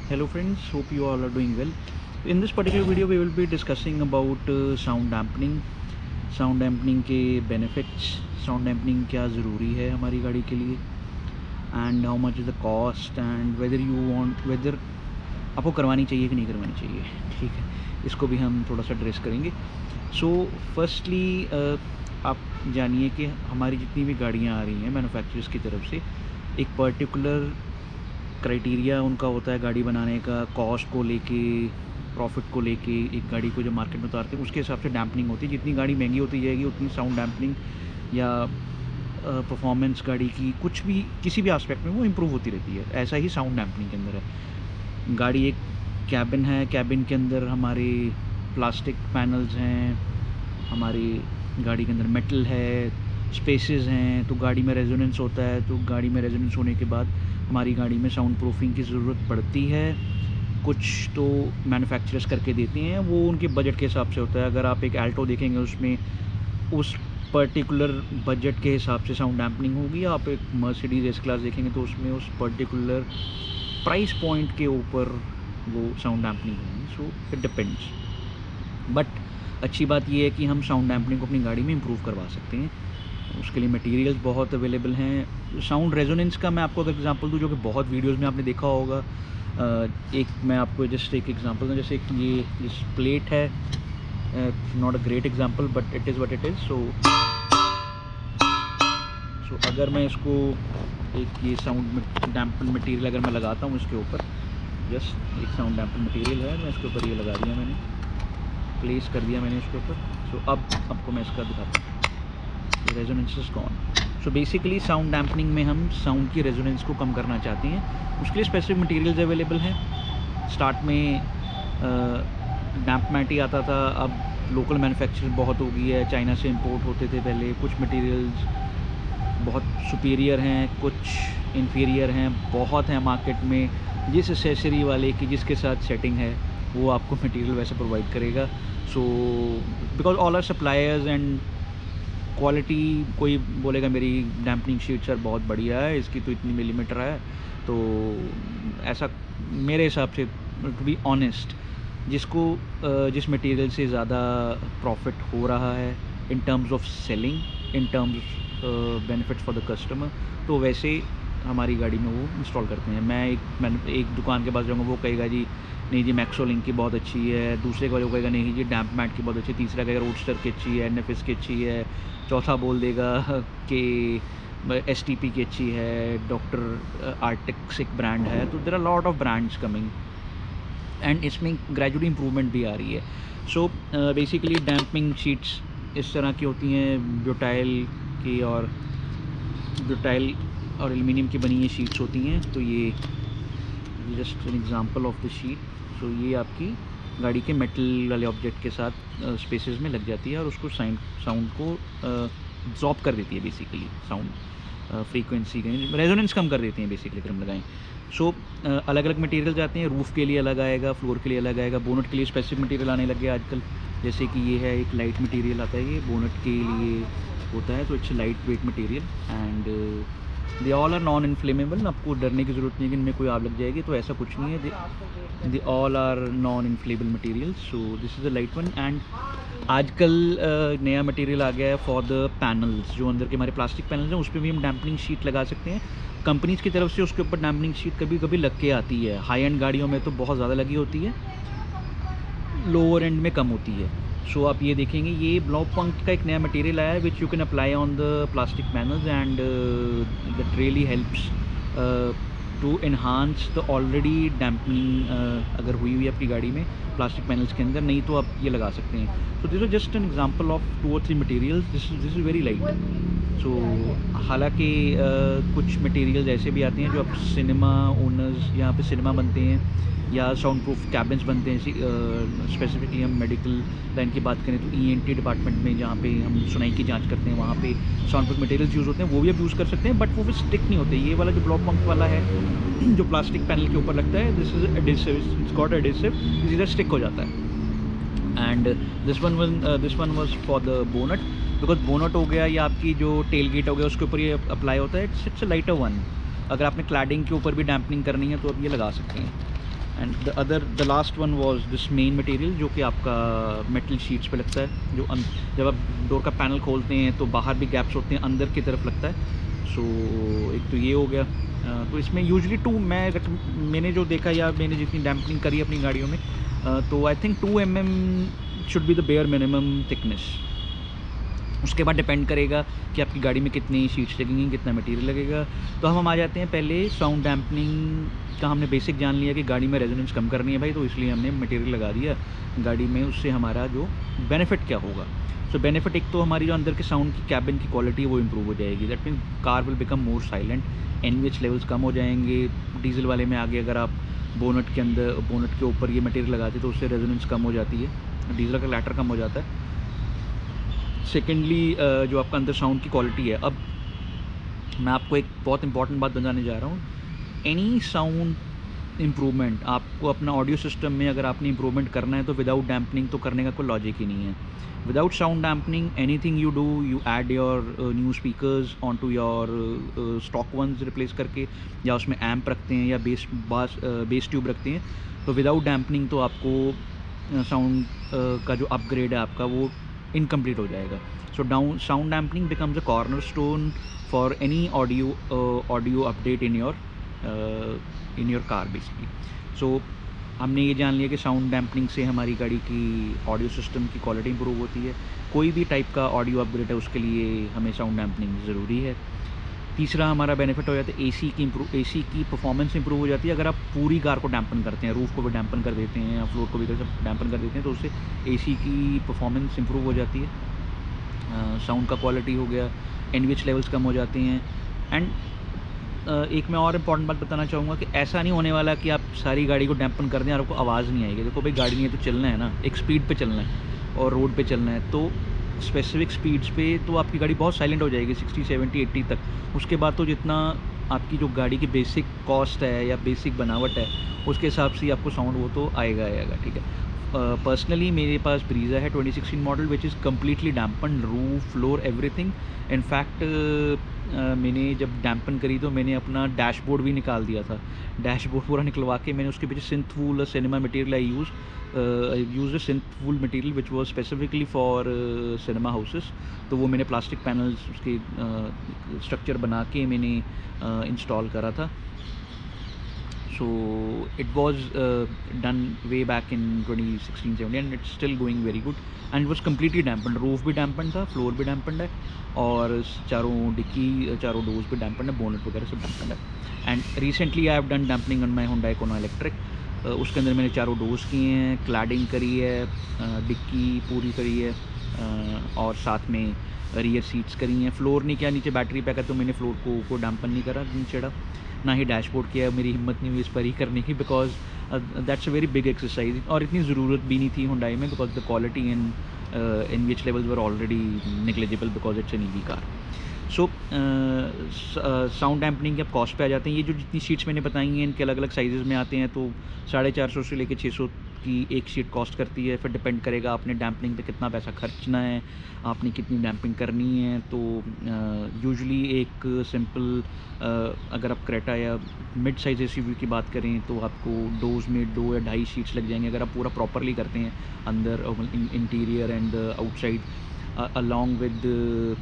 Hello friends, hope you all are doing well. In this particular video we will be discussing about sound dampening, sound dampening के benefits, sound dampening क्या ज़रूरी है हमारी गाड़ी के लिए, and how much is the cost, and whether आपको करवानी चाहिए कि नहीं करवानी चाहिए। ठीक है, इसको भी हम थोड़ा सा एड्रेस करेंगे। सो फर्स्टली आप जानिए कि हमारी जितनी भी गाड़ियाँ आ रही हैं मैन्युफैक्चरर्स की तरफ से, एक पर्टिकुलर क्राइटेरिया उनका होता है गाड़ी बनाने का, कॉस्ट को लेके, प्रॉफिट को लेके, एक गाड़ी को जो मार्केट में उतारते हैं उसके हिसाब से डैम्पनिंग होती है। जितनी गाड़ी महंगी होती जाएगी उतनी साउंड डैम्पनिंग या परफॉर्मेंस गाड़ी की कुछ भी किसी भी एस्पेक्ट में वो इम्प्रूव होती रहती है। ऐसा ही साउंड डैम्पनिंग के अंदर है। गाड़ी एक कैबिन है, कैबिन के अंदर हमारे प्लास्टिक पैनल्स हैं, हमारी गाड़ी के अंदर मेटल है, स्पेसेस हैं, तो गाड़ी में रेजोनेंस होता है। तो गाड़ी में रेजोनेंस होने के बाद हमारी गाड़ी में साउंड प्रूफिंग की ज़रूरत पड़ती है। कुछ तो मैन्युफैक्चरर्स करके देते हैं, वो उनके बजट के हिसाब से होता है। अगर आप एक एल्टो देखेंगे उसमें उस पर्टिकुलर बजट के हिसाब से साउंड डैम्पनिंग होगी। आप एक मर्सिडीज़ एस क्लास देखेंगे तो उसमें उस पर्टिकुलर प्राइस पॉइंट के ऊपर वो साउंड डैम्पनिंग होगी। सो इट डिपेंड्स, बट अच्छी बात ये है कि हम साउंड डैम्पनिंग को अपनी गाड़ी में इम्प्रूव करवा सकते हैं। उसके लिए मटेरियल्स बहुत अवेलेबल हैं। साउंड रेजोनेंस का मैं आपको अगर एग्जांपल दूं, जो कि बहुत वीडियोस में आपने देखा होगा, एक मैं आपको जस्ट एक एग्जांपल दूं। जैसे ये इस प्लेट है, not a great example but it is what it is. So अगर मैं इसको एक ये साउंड डैम्पन मटेरियल अगर मैं लगाता हूँ इसके ऊपर, जस्ट एक साउंड डैम्पन मटेरियल है, मैं इसके ऊपर ये लगा दिया, मैंने प्लेस कर दिया मैंने इसके ऊपर। सो अब आपको मैं इसका दिखाता हूँ, resonance is gone. So basically sound dampening में हम साउंड की रेजोनेंस को कम करना चाहते हैं। उसके लिए स्पेसिफिक मटेरियल्स अवेलेबल हैं। स्टार्ट में डैम्प मैट ही आता था, अब लोकल मैन्युफैक्चरिंग बहुत हो गई है। चाइना से इंपोर्ट होते थे पहले। कुछ मटेरियल्स बहुत सुपीरियर हैं, कुछ इन्फीरियर हैं, बहुत हैं मार्केट में। जिस एसेसरी वाले की जिसके साथ सेटिंग है वो आपको मटेरियल वैसे प्रोवाइड करेगा। So because all are suppliers and quality, कोई बोलेगा मेरी डैम्पनिंग शीट सर बहुत बढ़िया है, इसकी तो इतनी मिलीमीटर है, तो ऐसा मेरे हिसाब से टू बी ऑनेस्ट, जिसको जिस मटेरियल से ज़्यादा प्रॉफिट हो रहा है in terms of selling, in terms benefits for the customer, तो वैसे हमारी गाड़ी में वो इंस्टॉल करते हैं। मैं एक दुकान के पास जाऊँगा, वो कहेगा जी नहीं जी मैक्सोलिंक की बहुत अच्छी है, दूसरे का जो कहेगा नहीं जी डैम्प मैट की बहुत अच्छी है, तीसरा कहेगा रोडस्टर की अच्छी है, एनएफएस की अच्छी है, चौथा बोल देगा कि एसटीपी की अच्छी है, डॉक्टर आर्टिक्स एक ब्रांड है। तो there are lot of brands coming and इसमें ग्रेजुअली इम्प्रूवमेंट भी आ रही है। सो बेसिकली डैम्पिंग शीट्स इस तरह की होती हैं, ब्यूटाइल और एल्युमिनियम की बनी ये शीट्स होती हैं। तो ये just an example of the sheet. So ये आपकी गाड़ी के मेटल वाले ऑब्जेक्ट के साथ स्पेसेस में लग जाती है और उसको साउंड को एब्जॉर्ब कर देती है। बेसिकली साउंड फ्रीक्वेंसी रेजोनेंस कम कर देती हैं बेसिकली अगर हम लगाएं। सो अलग अलग मटेरियल आते हैं। रूफ़ के लिए अलग आएगा, फ्लोर के लिए अलग आएगा, बोनट के लिए स्पेसिफिक मटेरियल आने लग गया आजकल। जैसे कि ये है एक लाइट मटेरियल आता है, ये बोनट के लिए होता है, तो it's lightweight material and they all are non inflammable. आपको डरने की ज़रूरत नहीं कि इनमें कोई आग लग जाएगी, तो ऐसा कुछ नहीं है। They all are non inflammable materials. So this is a light one. And आजकल नया मटेरियल आ गया है फॉर द पैनल्स, जो अंदर के हमारे प्लास्टिक पैनल्स हैं उस पर भी हम डैम्पनिंग शीट लगा सकते हैं। कंपनीज़ की तरफ से उसके ऊपर डैम्पनिंग शीट कभी कभी लग के आती है। हाई एंड गाड़ियों में तो बहुत ज़्यादा लगी होती है, लोअर एंड में कम होती है। सो आप ये देखेंगे, ये ब्लॉक पंक का एक नया मटेरियल आया है which you can apply on the plastic panels and that really helps to enhance the already dampening अगर हुई हुई है आपकी गाड़ी में प्लास्टिक पैनल्स के अंदर, नहीं तो आप ये लगा सकते हैं। So this is just an example of 2 or 3 materials. This is very light. So हालांकि कुछ मटेरियल्स ऐसे भी आते हैं जो आप सिनेमा ओनर्स, यहाँ पे सिनेमा बनते हैं या साउंड प्रूफ कैबिन्स बनते हैं। स्पेसिफिकली हम मेडिकल लाइन की बात करें तो ईएनटी डिपार्टमेंट में जहाँ पे हम सुनाई की जांच करते हैं, वहाँ पे साउंड प्रूफ मटेरियल्स यूज़ होते हैं, वो भी आप यूज़ कर सकते हैं, बट वो भी स्टिक नहीं होते। ये वाला जो ब्लॉक पंप वाला है जो प्लास्टिक पैनल के ऊपर लगता है, this is adhesive, it's got adhesive, इधर स्टिक हो जाता है। And this one was for the bonnet, because bonnet हो गया या आपकी जो टेल गेट हो गया उसके ऊपर ये अप्लाई होता है। It's a lighter one. अगर आपने क्लैडिंग के ऊपर भी डैम्पनिंग करनी है तो आप ये लगा सकते हैं। And the last one was this main material जो कि आपका मेटल शीट्स पे लगता है, जो जब आप डोर का पैनल खोलते हैं तो बाहर भी गैप्स होते हैं, अंदर की तरफ लगता है। सो एक तो ये हो गया। तो इसमें यूजली मैंने जो देखा या मैंने जितनी डैम्पनिंग करी अपनी गाड़ियों में, तो I think 2 mm should be the bare minimum thickness. उसके बाद डिपेंड करेगा कि आपकी गाड़ी में कितनी शीट्स लगेंगी, कितना मटेरियल लगेगा। तो हम आ जाते हैं पहले साउंड डैम्पनिंग का। हमने बेसिक जान लिया कि गाड़ी में रेजोनेंस कम करनी है भाई, तो इसलिए हमने मटेरियल लगा दिया गाड़ी में। उससे हमारा जो बेनिफिट क्या होगा, सो बेनिफिट एक तो हमारी जो अंदर के साउंड की कैबिन की क्वालिटी है वो इम्प्रूव हो जाएगी। That mean car will become more silent, NVH levels कम हो जाएंगे। डीजल वाले में आगे अगर आप बोनट के ऊपर ये मटेरियल लगाते तो उससे रेजोनेंस कम हो जाती है, डीजल का लैटर कम हो जाता है। सेकेंडली जो आपका अंदर साउंड की क्वालिटी है, अब मैं आपको एक बहुत इंपॉर्टेंट बात बताने जा रहा हूँ। एनी साउंड इम्प्रूवमेंट आपको अपना ऑडियो सिस्टम में अगर आपने इम्प्रूवमेंट करना है तो विदाउट डैम्पनिंग तो करने का कोई लॉजिक ही नहीं है। Without sound dampening anything you do, you add your new speakers on to your stock once replace करके, या उसमें एम्प रखते हैं या बेस ट्यूब रखते हैं, तो विदाउट डैम्पनिंग तो आपको साउंड का जो अपग्रेड है आपका वो इनकम्प्लीट हो जाएगा। So sound dampening becomes a corner stone for any audio update in your car basically. So हमने ये जान लिया कि साउंड डैम्पनिंग से हमारी गाड़ी की ऑडियो सिस्टम की क्वालिटी इंप्रूव होती है। कोई भी टाइप का ऑडियो अपग्रेड है उसके लिए हमें साउंड डैम्पनिंग ज़रूरी है। तीसरा हमारा बेनिफिट हो जाता है एसी की परफॉर्मेंस इंप्रूव हो जाती है। अगर आप पूरी कार को डैम्पन करते हैं, रूफ़ को भी डैम्पन कर देते हैं या फ्लोर को भी डैम्पन कर देते हैं, तो उससे एसी की परफॉर्मेंस इंप्रूव हो जाती है। साउंड का क्वालिटी हो गया, NVH लेवल्स कम हो जाते हैं। एंड एक मैं और इम्पॉर्टेंट बात बताना चाहूँगा कि ऐसा नहीं होने वाला कि आप सारी गाड़ी को डैम्पन कर दें और आपको आवाज़ नहीं आएगी। देखो भाई, गाड़ी नहीं है तो चलना है ना, एक स्पीड पे चलना है और रोड पे चलना है, तो स्पेसिफिक स्पीड्स पे तो आपकी गाड़ी बहुत साइलेंट हो जाएगी 60, 70, 80 तक। उसके बाद तो जितना आपकी जो गाड़ी की बेसिक कॉस्ट है या बेसिक बनावट है उसके हिसाब से आपको साउंड वो तो आएगा। ठीक है। पर्सनली मेरे पास ब्रीज़ा है 2016 model which is completely dampen, roof, floor, everything. In fact मैंने जब डैम्पन करी तो मैंने अपना डैशबोर्ड भी निकाल दिया था। डैशबोर्ड पूरा निकलवा के मैंने उसके पीछे synth wool cinema material I use synth wool material which was specifically for cinema houses. तो वो मैंने प्लास्टिक पैनल्स उसके स्ट्रक्चर बना के मैंने इंस्टॉल करा था। So it was done way back in 2016-17 and it's still going very good and it was completely dampened. Roof भी dampened था, floor भी dampened है और चारों डिक्की, चारों डोर्स भी dampened है, बोनट वगैरह सब dampened है। And recently I have done dampening on my Hyundai Kona Electric। उसके अंदर मैंने चारों डोर्स किए हैं, क्लैडिंग करी है, डिक्की पूरी करी है और साथ में रियर सीट्स करी हैं। फ्लोर नहीं किया, नीचे बैटरी पैक है तो मैंने फ्लोर को डैम्पन नहीं करा, नहीं चढ़ा, ना ही डैशबोर्ड किया। मेरी हिम्मत नहीं हुई इस पर ही करने की, because that's a very big exercise और इतनी ज़रूरत भी नहीं थी Hyundai में, because the quality and NVH levels were already negligible because it's an EV car. So sound dampening के अब कॉस्ट पे आ जाते हैं। ये जो जितनी शीट्स मैंने बताई हैं इनके अलग अलग साइजेज़ में आते हैं, तो 450 से लेकर 600 की एक शीट कॉस्ट करती है। फिर डिपेंड करेगा आपने डैम्पनिंग पे कितना पैसा खर्चना है, आपने कितनी डैम्पिंग करनी है। तो यूजुअली एक सिंपल अगर आप क्रेटा या मिड साइज़ SUV की बात करें तो आपको डोर्स में 2 या 2.5 शीट्स लग जाएंगे अगर आप पूरा प्रॉपरली करते हैं अंदर interior and outside along with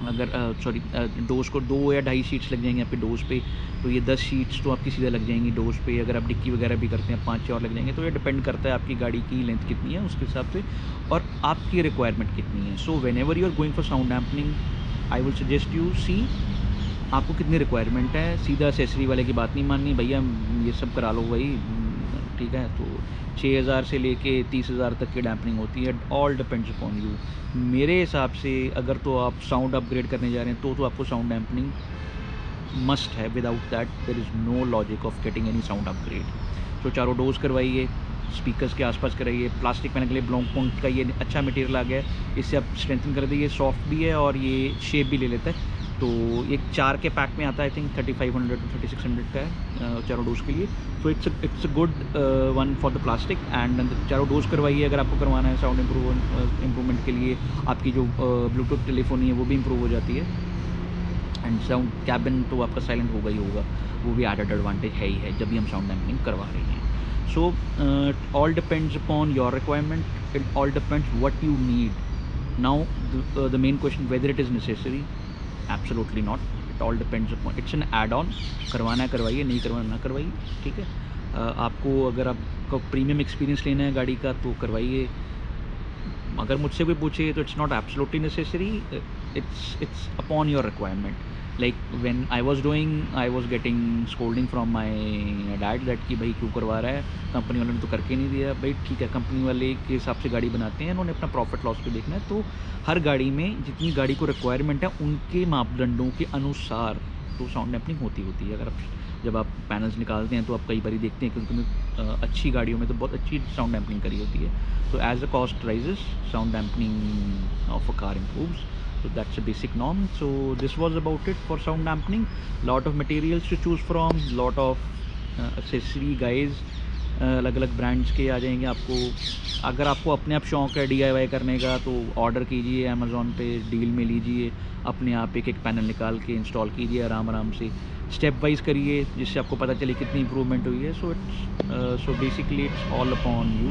अगर डोर्स को 2 या 2.5 शीट्स लग जाएंगे आपके डोर्स पे, तो ये 10 शीट्स तो आपकी सीधा लग जाएंगी डोर्स पे। अगर आप डिक्की वगैरह भी करते हैं 5-6 और लग जाएंगे। तो ये डिपेंड करता है आपकी गाड़ी की लेंथ कितनी है उसके हिसाब से और आपकी रिक्वायरमेंट कितनी है। So whenever you are going for sound dampening I will suggest you see आपको कितनी रिक्वायरमेंट है। सीधा एक्सेसरी वाले की बात नहीं माननी, भैया ये सब करा लो भाई, ठीक है। तो 6000 से लेके 30,000 तक की डैम्पनिंग होती है, ऑल डिपेंड्स अपॉन यू। मेरे हिसाब से अगर तो आप साउंड अपग्रेड करने जा रहे हैं तो आपको साउंड डैम्पनिंग मस्ट है। Without that there is no logic of getting any sound upgrade. तो चारों डोर्स करवाइए, स्पीकर्स के आसपास कराइए। प्लास्टिक पैनल के लिए ब्लॉन्क पॉइंट का ये अच्छा मटेरियल आ गया है, इससे आप स्ट्रेंथन कर दीजिए। सॉफ्ट भी है और ये शेप भी ले लेता है। तो एक 4 के पैक में आता है, आई थिंक 3500 to 3600 का है चारों डोज के लिए। तो it's a good one for the plastic. And चारों डोज करवाइए अगर आपको करवाना है साउंड इम्प्रूवमेंट के लिए। आपकी जो ब्लूटूथ टेलीफोनी है वो भी इम्प्रूव हो जाती है। एंड साउंड कैबिन तो आपका साइलेंट होगा ही होगा, वो भी एडेड एडवांटेज है ही है जब भी हम साउंड डैम्पनिंग करवा रहे हैं. So all depends upon your requirement, it all depends what you need. Now the main question whether it is necessary, absolutely not. It all depends upon, it's an add on. करवाना है करवाइए, नहीं करवाना ना करवाइए, ठीक है. आपको अगर आपको प्रीमियम एक्सपीरियंस लेना है गाड़ी का तो करवाइए. अगर मुझसे कोई पूछे तो it's not absolutely necessary, it's upon your requirement. Like when I was getting scolding from my dad that कि भाई क्यों करवा रहा है, कंपनी वालों ने तो करके नहीं दिया. भाई ठीक है, कंपनी वाले के हिसाब से गाड़ी बनाते हैं, उन्होंने अपना प्रॉफिट लॉस भी देखना है. तो हर गाड़ी में जितनी गाड़ी को रिक्वायरमेंट है उनके मापदंडों के अनुसार तो साउंड डैम्पनिंग होती है. अगर आप जब आप पैनल्स निकालते हैं तो आप कई बार देखते हैं क्योंकि अच्छी गाड़ियों में तो बहुत अच्छी साउंड डैम्पनिंग करी होती है. तो as a cost rises, sound dampening of a car improves. So that's a basic norm. So this was about it for sound dampening. Lot of materials to choose from, lot of accessory guys, अलग अलग brands के आ जाएंगे आपको. अगर आपको अपने आप शौक़ है DIY करने का तो ऑर्डर कीजिए अमेज़ॉन पे, डील में लीजिए, अपने आप एक एक पैनल निकाल के इंस्टॉल कीजिए आराम से. स्टेप वाइज करिए जिससे आपको पता चले कितनी इम्प्रूवमेंट हुई है. So basically it's all upon you.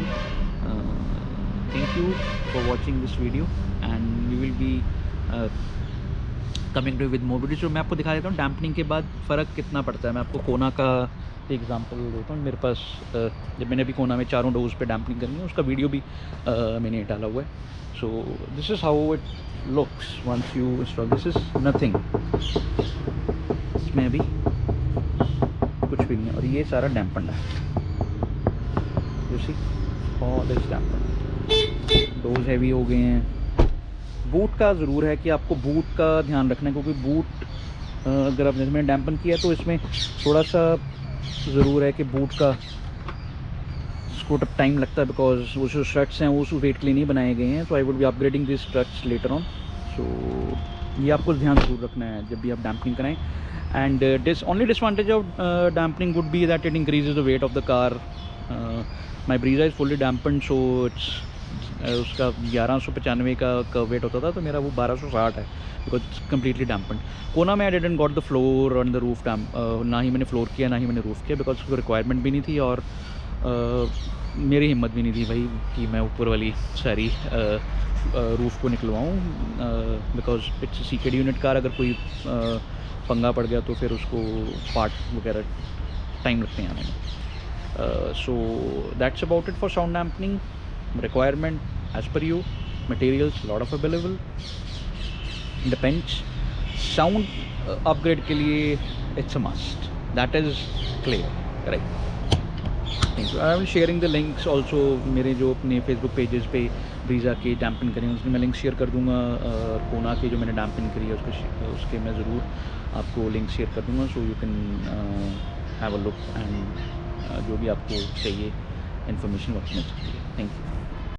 Thank you for watching this video and we will be coming to with more video. मैं आपको दिखा देता हूँ डैम्पनिंग के बाद फ़र्क कितना पड़ता है. मैं आपको कोना का एग्जांपल देता हूँ. मेरे पास जब मैंने अभी कोना में 4 डोज पे डैम्पनिंग करनी है उसका वीडियो भी मैंने डाला हुआ है. So this is how it looks once you install. This is nothing, इसमें अभी कुछ भी नहीं है और ये सारा डैम्पन है. You see all is dampen. Doors heavy हो गए हैं. बूट का ज़रूर है कि आपको बूट का ध्यान रखना है क्योंकि बूट अगर आपने इसमें डैम्पन किया तो इसमें थोड़ा सा ज़रूर है कि बूट का इसको टाइम लगता है बिकॉज वो जो स्ट्रट्स हैं वो उस वेट के लिए नहीं बनाए गए हैं. So I would be upgrading this struts later on. So ये आपको ध्यान ज़रूर रखना है जब भी आप डैम्पनिंग कराएं. And this only disadvantage of dampening would be that it increases the weight of the car. My Brezza is fully dampened so it's उसका 1195 का वेट होता था तो मेरा वो 1260 है because it's completely dampened. Kona में I didn't got the floor on the roof damp. ना ही मैंने फ्लोर किया ना ही मैंने रूफ किया बिकॉज उसको रिक्वायरमेंट भी नहीं थी और मेरी हिम्मत भी नहीं थी भाई कि मैं ऊपर वाली सारी रूफ़ को निकलवाऊँ because it's secret unit car. अगर कोई पंगा पड़ गया तो फिर उसको पार्ट वगैरह टाइम लगते हैं आने में. So that's about it for sound dampening. Requirement as per you, materials lot of available, depends. Sound upgrade के लिए it's a must, that is clear, right? Thank you. I will sharing the links also. मेरे जो अपने Facebook pages पे Brezza के dampen करें उसमें मैं लिंक शेयर कर दूँगा. कोना के जो मैंने डैम्पन करी है उसके मैं ज़रूर आपको लिंक शेयर कर दूँगा. So you can have a look and जो भी आपको चाहिए इन्फॉर्मेशन वक्त मिल सकती है. Thank you.